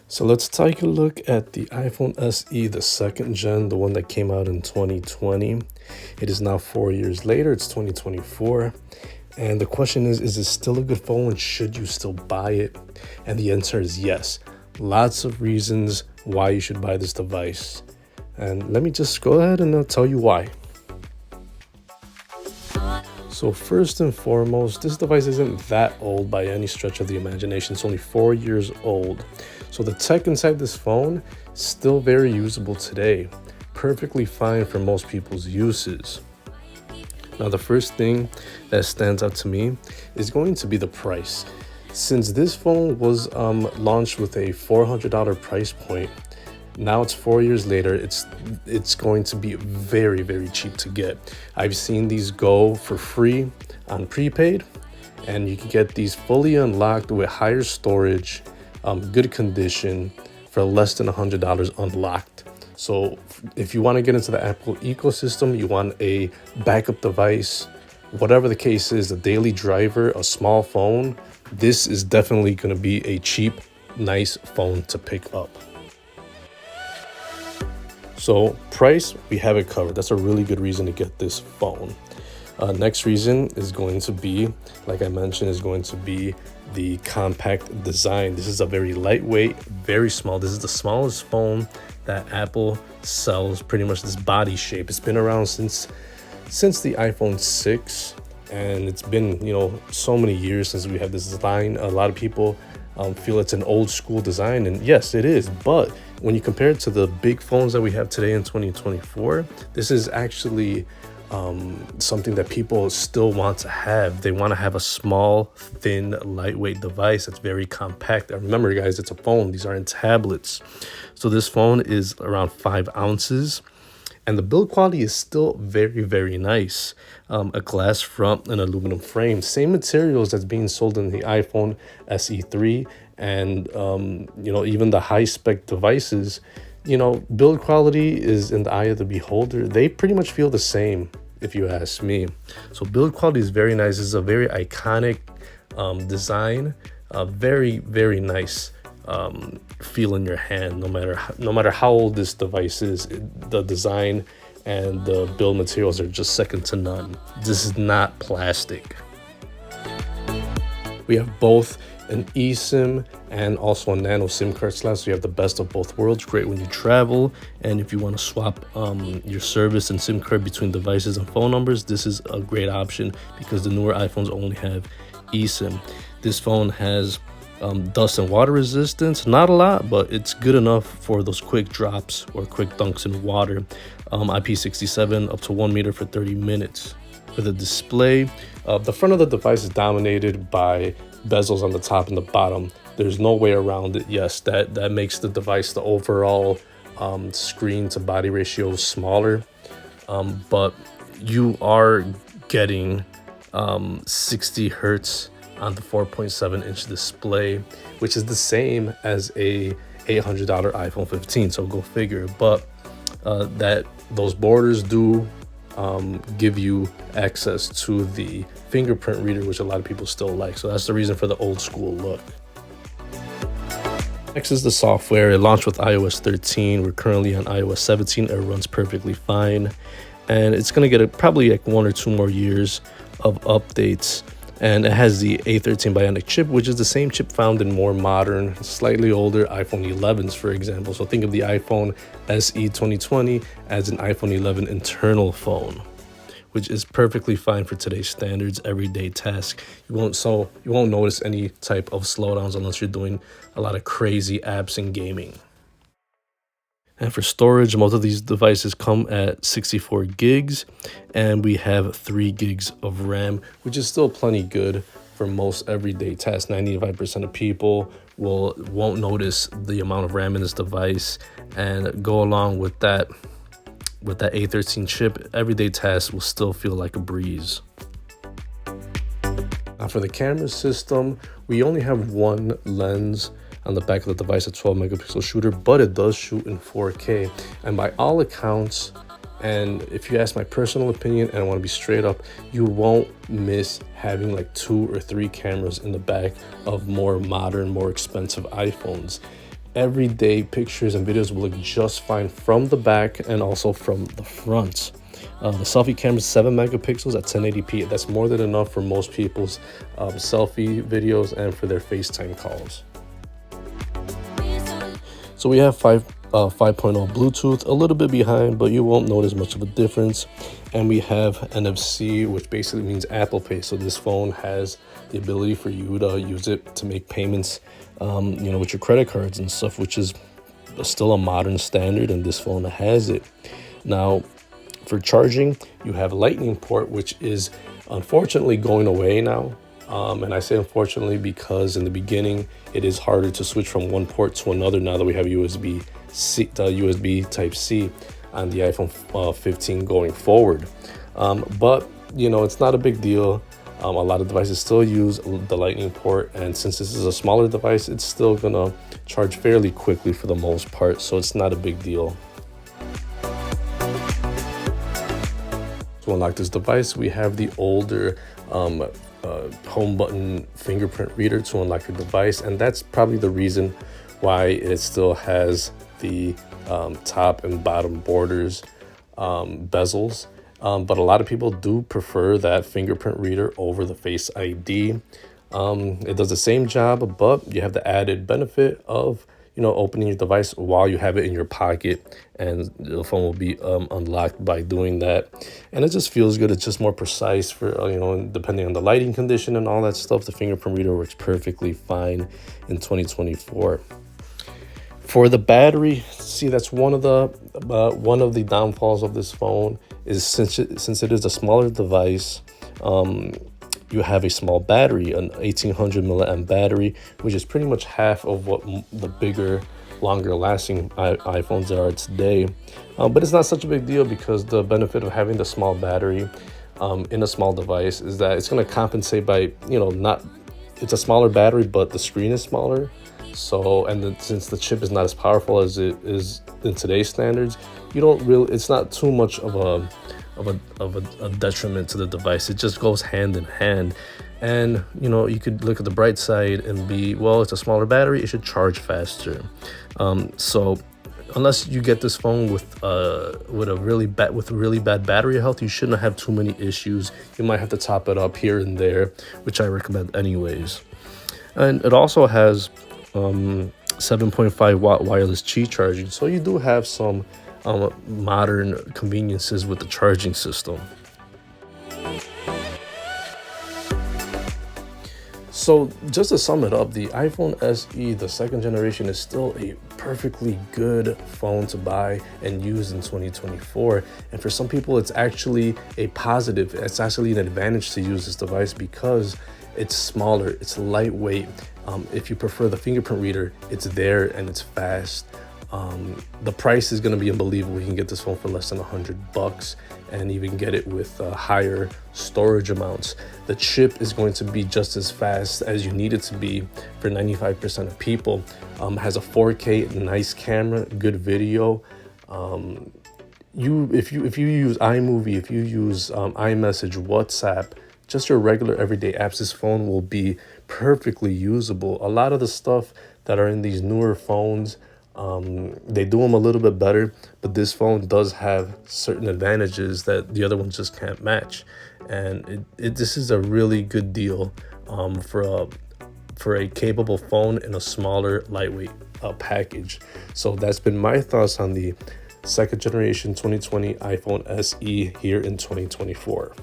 So let's take a look at the iPhone SE, the second gen, the one that came out in 2020. It is now 4 years later, it's 2024. And the question is it still a good phone? Should you still buy it? And the answer is yes. Lots of reasons why you should buy this device. And let me just go ahead and tell you why. So first and foremost, this device isn't that old by any stretch of the imagination. It's only 4 years old. So the tech inside this phone is still very usable today. Perfectly fine for most people's uses. Now, the first thing that stands out to me is going to be the price. Since this phone was launched with a $400 price point, now it's 4 years later, it's going to be very, very cheap to get. I've seen these go for free on prepaid, and you can get these fully unlocked with higher storage, good condition for less than $100 unlocked. So if you want to get into the Apple ecosystem, you want a backup device, whatever the case is, a daily driver, a small phone, this is definitely going to be a cheap, nice phone to pick up. So price, we have it covered. That's a really good reason to get this phone. Next reason is going to be, like I mentioned, is going to be the compact design. This is a very lightweight, very small. This is the smallest phone that Apple sells, pretty much this body shape. It's been around since the iPhone 6, and it's been, so many years since we have this design. A lot of people feel it's an old school design, and yes, it is. But when you compare it to the big phones that we have today in 2024, this is actually something that people still want to have. They want to have a small, thin, lightweight device that's very compact. And remember, guys, it's a phone. These aren't tablets. So this phone is around 5 ounces. And the build quality is still very, very nice. A glass front and aluminum frame. Same materials that's being sold in the iPhone SE3 and, even the high-spec devices. Build quality is in the eye of the beholder. They pretty much feel the same, if you ask me. So build quality is very nice. It's a very iconic design. Very, very nice feel in your hand. No matter how old this device is, the design and the build materials are just second to none. This is not plastic. We have both an eSIM and also a nano SIM card slot, so you have the best of both worlds. Great when you travel, and if you want to swap your service and SIM card between devices and phone numbers, this is a great option because the newer iPhones only have eSIM. This phone has dust and water resistance, not a lot, but it's good enough for those quick drops or quick dunks in water. IP67 up to 1 meter for 30 minutes. For the display, the front of the device is dominated by bezels on the top and the bottom. There's no way around it. Yes, that makes the device, the overall screen to body ratio smaller, but you are getting 60 hertz on the 4.7-inch display, which is the same as a $800 iPhone 15. So go figure. But those borders do give you access to the fingerprint reader, which a lot of people still like. So that's the reason for the old school look. Next is the software. It launched with iOS 13. We're currently on iOS 17. It runs perfectly fine. And it's going to get probably like 1 or 2 more years of updates. And it has the A13 Bionic chip, which is the same chip found in more modern, slightly older iPhone 11s, for example. So think of the iPhone SE 2020 as an iPhone 11 internal phone, which is perfectly fine for today's standards, everyday task. You won't notice any type of slowdowns unless you're doing a lot of crazy apps and gaming. And for storage, most of these devices come at 64 gigs, and we have 3 gigs of RAM, which is still plenty good for most everyday tasks. 95% of people won't notice the amount of RAM in this device, and go along with that A13 chip, everyday tasks will still feel like a breeze. Now for the camera system, we only have one lens on the back of the device, a 12 megapixel shooter, but it does shoot in 4K. And by all accounts, and if you ask my personal opinion, and I want to be straight up, you won't miss having like 2 or 3 cameras in the back of more modern, more expensive iPhones. everyday pictures and videos will look just fine from the back and also from the front. The selfie camera is 7 megapixels at 1080p. That's more than enough for most people's selfie videos and for their FaceTime calls. So we have 5.0 Bluetooth, a little bit behind, but you won't notice much of a difference. And we have NFC, which basically means Apple Pay. So this phone has the ability for you to use it to make payments, with your credit cards and stuff, which is still a modern standard, and this phone has it. Now, for charging, you have a Lightning port, which is unfortunately going away now. And I say unfortunately because in the beginning, it is harder to switch from one port to another now that we have USB Type-C on the iPhone 15 going forward. But, it's not a big deal. A lot of devices still use the Lightning port, and since this is a smaller device, it's still gonna charge fairly quickly for the most part, so it's not a big deal. To unlock this device, we have the older home button fingerprint reader to unlock the device, and that's probably the reason why it still has the top and bottom borders bezels. But a lot of people do prefer that fingerprint reader over the Face ID. It does the same job, but you have the added benefit of opening your device while you have it in your pocket, and the phone will be unlocked by doing that. And it just feels good. It's just more precise for depending on the lighting condition and all that stuff. The fingerprint reader works perfectly fine in 2024. For the battery, see, that's one of the downfalls of this phone is since it is a smaller device, you have a small battery, an 1800 milliamp battery, which is pretty much half of what the bigger, longer lasting iPhones are today. But it's not such a big deal because the benefit of having the small battery in a small device is that it's going to compensate by, it's a smaller battery, but the screen is smaller. So, since the chip is not as powerful as it is in today's standards, it's not too much of a detriment to the device. It just goes hand in hand. And you could look at the bright side and it's a smaller battery, it should charge faster. So unless you get this phone with really bad battery health, you shouldn't have too many issues. You might have to top it up here and there, which I recommend anyways. And it also has 7.5 watt wireless Qi charging, so you do have some modern conveniences with the charging system. So just to sum it up, the iPhone SE, the second generation, is still a perfectly good phone to buy and use in 2024. And for some people, it's actually a positive. It's actually an advantage to use this device because it's smaller, it's lightweight. If you prefer the fingerprint reader, it's there and it's fast. The price is going to be unbelievable. You can get this phone for less than $100 and even get it with higher storage amounts. The chip is going to be just as fast as you need it to be for 95% of people. Has a 4K, nice camera, good video. If you use iMovie, if you use iMessage, WhatsApp, just your regular everyday apps, this phone will be perfectly usable. A lot of the stuff that are in these newer phones, they do them a little bit better, but this phone does have certain advantages that the other ones just can't match. And this is a really good deal for a capable phone in a smaller, lightweight package. So that's been my thoughts on the second generation 2020 iPhone SE here in 2024.